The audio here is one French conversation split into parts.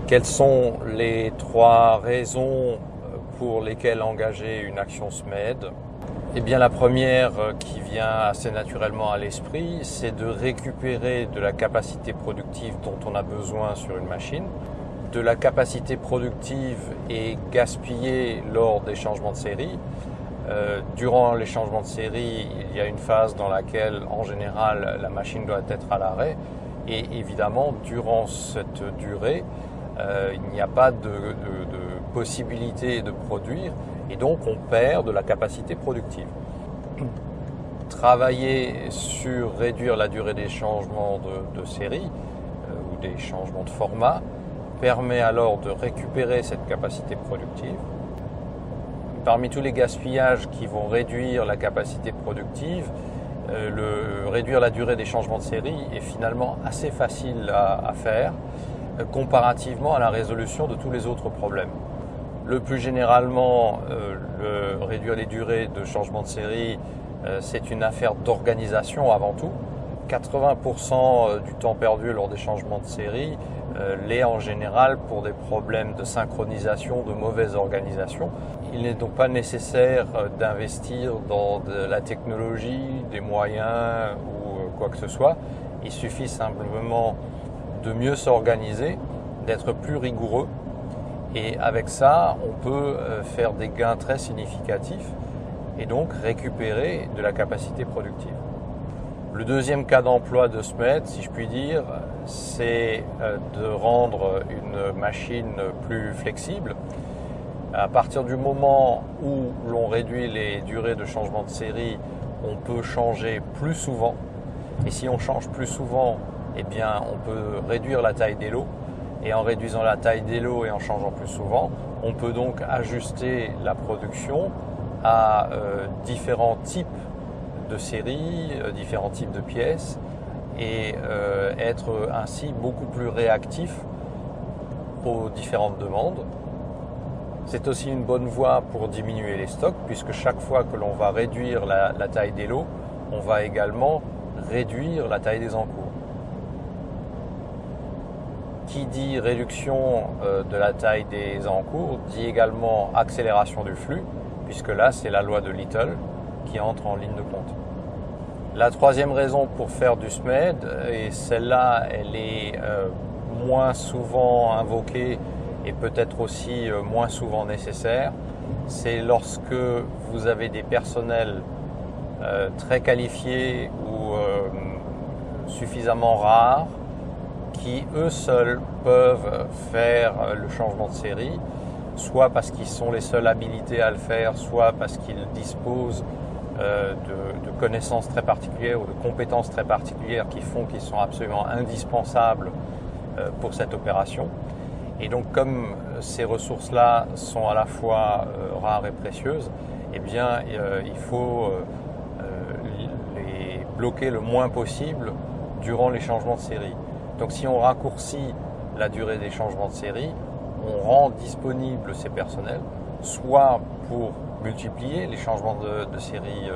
Quelles sont les trois raisons pour lesquelles engager une action SMED? Eh bien, la première qui vient assez naturellement à l'esprit, c'est de récupérer de la capacité productive dont on a besoin sur une machine. De la capacité productive est gaspillée lors des changements de série. Durant les changements de série, il y a une phase dans laquelle, en général, la machine doit être à l'arrêt. Et évidemment, durant cette durée, il n'y a pas de possibilité de produire et donc on perd de la capacité productive. Travailler sur réduire la durée des changements de série ou des changements de format permet alors de récupérer cette capacité productive. Parmi tous les gaspillages qui vont réduire la capacité productive, réduire la durée des changements de série est finalement assez facile à faire comparativement à la résolution de tous les autres problèmes. Le plus généralement, réduire les durées de changement de série, c'est une affaire d'organisation avant tout. 80% du temps perdu lors des changements de série l'est en général pour des problèmes de synchronisation, de mauvaise organisation. Il n'est donc pas nécessaire d'investir dans de la technologie, des moyens ou quoi que ce soit. Il suffit simplement de mieux s'organiser, d'être plus rigoureux et avec ça, on peut faire des gains très significatifs et donc récupérer de la capacité productive. Le deuxième cas d'emploi de SMED, si je puis dire, c'est de rendre une machine plus flexible. À partir du moment où l'on réduit les durées de changement de série, on peut changer plus souvent. Et si on change plus souvent, eh bien, on peut réduire la taille des lots. Et en réduisant la taille des lots et en changeant plus souvent, on peut donc ajuster la production à différents types de séries, différents types de pièces et être ainsi beaucoup plus réactif aux différentes demandes. C'est aussi une bonne voie pour diminuer les stocks puisque chaque fois que l'on va réduire la taille des lots, on va également réduire la taille des encours. Qui dit réduction de la taille des encours dit également accélération du flux, puisque là c'est la loi de Little qui entre en ligne de compte. La troisième raison pour faire du SMED, et celle-là elle est moins souvent invoquée et peut-être aussi moins souvent nécessaire, c'est lorsque vous avez des personnels très qualifiés ou suffisamment rares qui eux seuls peuvent faire le changement de série, soit parce qu'ils sont les seuls habilités à le faire, soit parce qu'ils disposent de connaissances très particulières ou de compétences très particulières qui font qu'ils sont absolument indispensables pour cette opération. Et donc comme ces ressources-là sont à la fois rares et précieuses, eh bien il faut les bloquer le moins possible durant les changements de série. Donc si on raccourcit la durée des changements de série, on rend disponibles ces personnels, soit pour multiplier les changements de série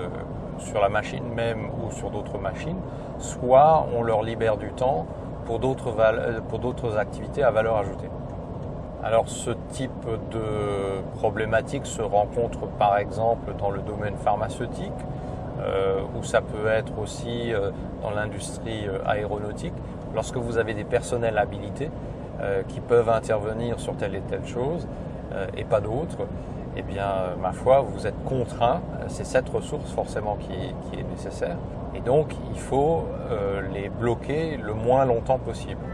sur la machine même ou sur d'autres machines, soit on leur libère du temps pour d'autres activités à valeur ajoutée. Alors ce type de problématique se rencontre par exemple dans le domaine pharmaceutique, ou ça peut être aussi dans l'industrie aéronautique. Lorsque vous avez des personnels habilités qui peuvent intervenir sur telle et telle chose et pas d'autres, eh bien, ma foi, vous êtes contraint, c'est cette ressource forcément qui est nécessaire. Et donc, il faut les bloquer le moins longtemps possible.